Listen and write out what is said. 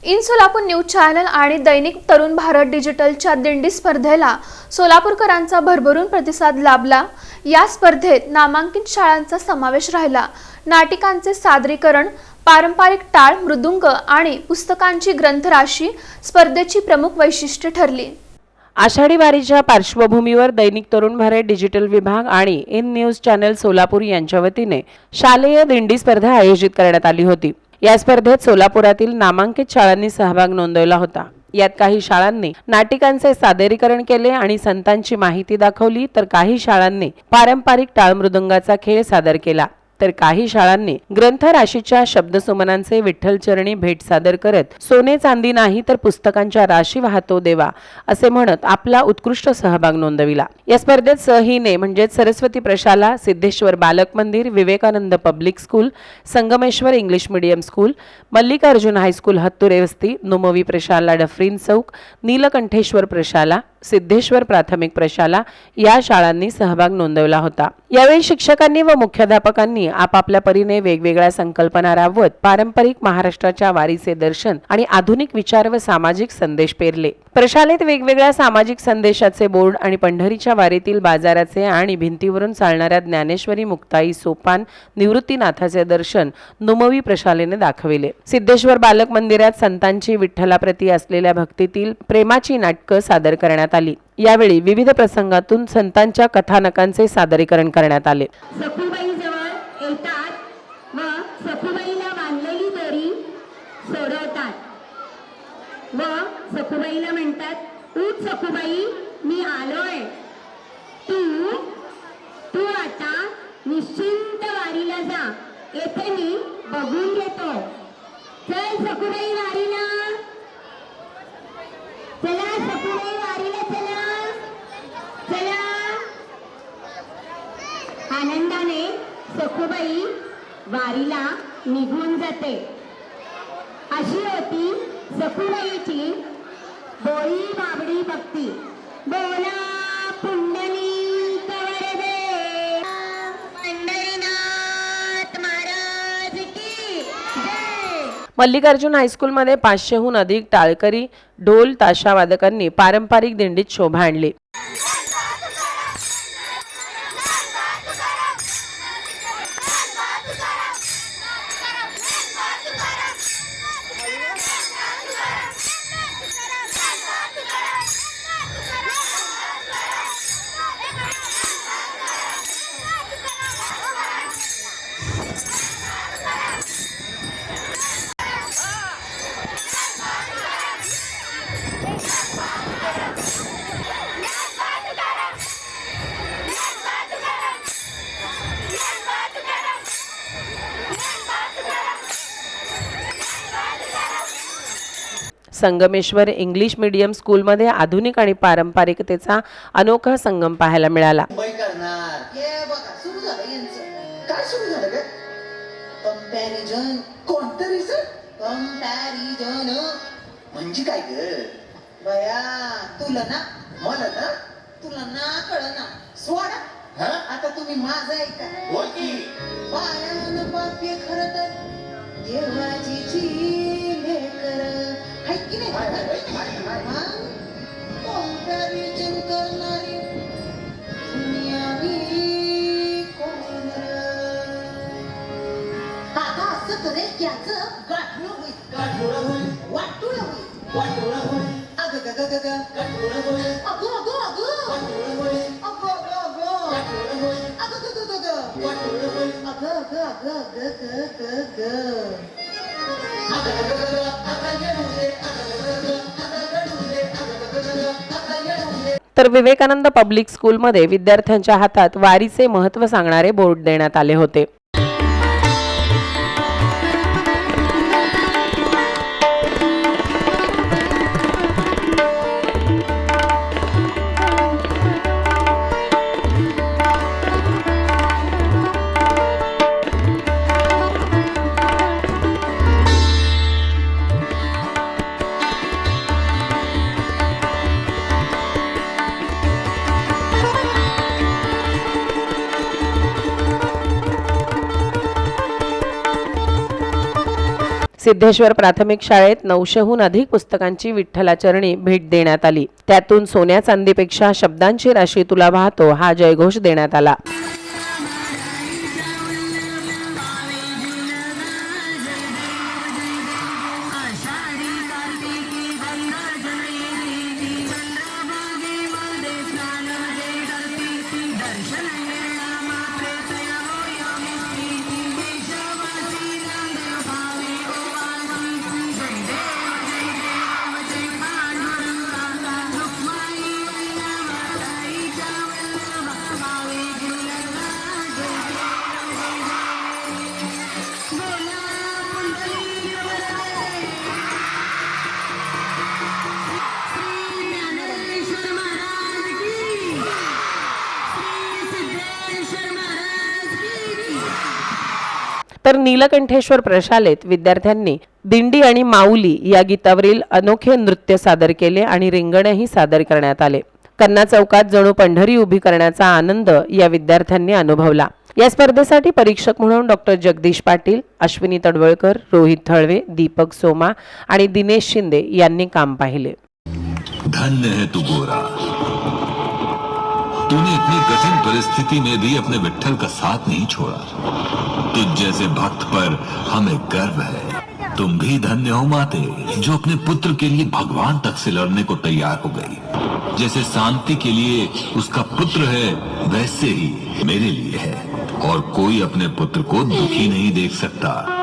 In Solapur news channel आणि दैनिक तरुण भारत डिजिटलच्या दिंडी स्पर्धेला सोलापूरकरांचा भरभरून प्रतिसाद लाभला। या स्पर्धेत नामांकित शाळांचा समावेश राहिला। नाटिकांचे सादरीकरण, पारंपरिक टाळ मृदुंग आणि पुस्तकांची ग्रंथराशी स्पर्धेची प्रमुख वैशिष्ट्ये ठरली। आषाढी वारीच्या पार्श्वभूमीवर दैनिक तरुण भारत डिजिटल विभाग आणि इन न्यूज चॅनल सोलापूर यांच्या वतीने शालेय दिंडी स्पर्धा आयोजित करण्यात आली होती। या स्पर्धेत सोलापुरातील नामांकित शाळांनी सहभाग नोंदवला होता। यात काही शाळांनी नाटिकांचे सादरीकरण केले आणि संतांची माहिती दाखवली, तर काही शाळांनी पारंपरिक टाळ मृदुंगाचा खेळ सादर केला, तर काही शाळांनी ग्रंथराशीच्या शब्दसुमनांचे विठ्ठलचरणी भेट सादर करत सोने चांदी नाही तर पुस्तकांच्या राशी वाहतो देवा असे म्हणत आपला उत्कृष्ट सहभाग नोंदविला। या स्पर्धेत सहीने म्हणजे सरस्वती प्रशाला, Siddheshwar Balak Mandir, Vivekanand public school, Sangameshwar English medium school, Mallikarjun high school Hatture Vasti, नुमवी प्रशाला डफरीन चौक, नीलकंठेश्वर प्रशाला, सिद्धेश्वर प्राथमिक प्रशाला या शाळांनी सहभाग नोंदवला होता। यावेळी शिक्षकांनी व मुख्याध्यापकांनी आपापल्या परीने वेगवेगळ्या संकल्पना राबवत पारंपरिक महाराष्ट्राच्या वारीचे दर्शन आणि आधुनिक विचार व सामाजिक संदेश पेरले। प्रशालेत वेगवेगळ्या सामाजिक संदेशाचे बोर्ड आणि पंढरीच्या वारीतील बाजाराचे आणि भिंतीवरून चालणाऱ्या ज्ञानेश्वरी मुक्ताई सोपान निवृत्तीनाथाचे दर्शन नुमवी प्रशालेने दाखविले। सिद्धेश्वर बालक मंदिरात संतांची विठ्ठलाप्रती असलेल्या भक्तीतील प्रेमाची नाटकं सादर करण्यात आली। यावेळी विविध प्रसंगातून संतांच्या कथानकांचे सादरीकरण करण्यात आले। सखुबाई जवळ येतात व सखुबाईला बांधलेली दोरी सोडवतात व सखुबाईला म्हणतात, उठ सखुबाई, मी आलोय, तू आता निश्चिंत वारीला जा, येथे मी बघून घेतो। चल सखुबाई वारीला, चला सखुबाई वारीला, चला चला। आनंदाने सखुबाई वारीला निघून जाते। अशी होती सखुबाईची बोळी बाबडी भक्ती। बोला पुंडलिक वरदे, पंढरीनाथ महाराज की जय। मल्लिकार्जुन हायस्कूल मध्ये 500हून अधिक टाळकरी ढोल ताशा वादकांनी पारंपरिक दिंडीत शोभा आणली। संगमेश्वर इंग्लिश मीडियम स्कूल मध्ये आधुनिक आणि पारंपरिकतेचा अनोखा संगम पाहायला मिळाला। मुंबई करणार हे बघा सुरू झालं यांचं। काय सुरू झालं ग? कंपॅरिझन। कोणतं रिझन? कंपॅरिझन म्हणजे काय ग बया? तुला ना कळना सोडा। आता तुम्ही माझं ऐका। बोल की। पायानं पाप्य खरं तर देवाची लेकर हाय की नाही? कंपॅरिझन करणारी दुनियावी कोण? आता असं करे त्याचं गाठोडं होईल, वाटोळं होईल। अगं ग ग ग अगो अगो अगो अगो अगो अगो तर विवेकानंद पब्लिक स्कूल मध्ये विद्यार्थ्यांच्या हातात वारीचे महत्त्व सांगणारे बोर्ड देण्यात आले होते। सिद्धेश्वर प्राथमिक शाळेत 900हून अधिक पुस्तकांची विठ्ठलाचरणी भेट देण्यात आली. त्यातून सोन्या चांदीपेक्षा शब्दांची राशी तुला वाहतो हा जयघोष देण्यात आला. तर नीलकंठेश्वर प्रशालेत विद्यार्थ्यांनी दिंडी आणि माऊली या गीतावरील अनोखे नृत्य सादर केले आणि रिंगणही सादर करण्यात आले. कन्ना चौकात जणू पंढरी उभी करण्याचा आनंद या विद्यार्थ्यांनी अनुभवला. या स्पर्धेसाठी परीक्षक म्हणून डॉक्टर जगदीश पाटील, अश्विनी तडवळकर, रोहित थळवे, दीपक सोमा आणि दिनेश शिंदे यांनी काम पाहिले. धन्य है तू गोरा, तूने इतनी कठिन परिस्थिति में भी अपने विट्ठल का साथ नहीं छोड़ा. तुझ जैसे भक्त पर हमें गर्व है. तुम भी धन्य हो माते, जो अपने पुत्र के लिए भगवान तक से लड़ने को तैयार हो गई. जैसे शांति के लिए उसका पुत्र है, वैसे ही मेरे लिए है. और कोई अपने पुत्र को दुखी नहीं देख सकता.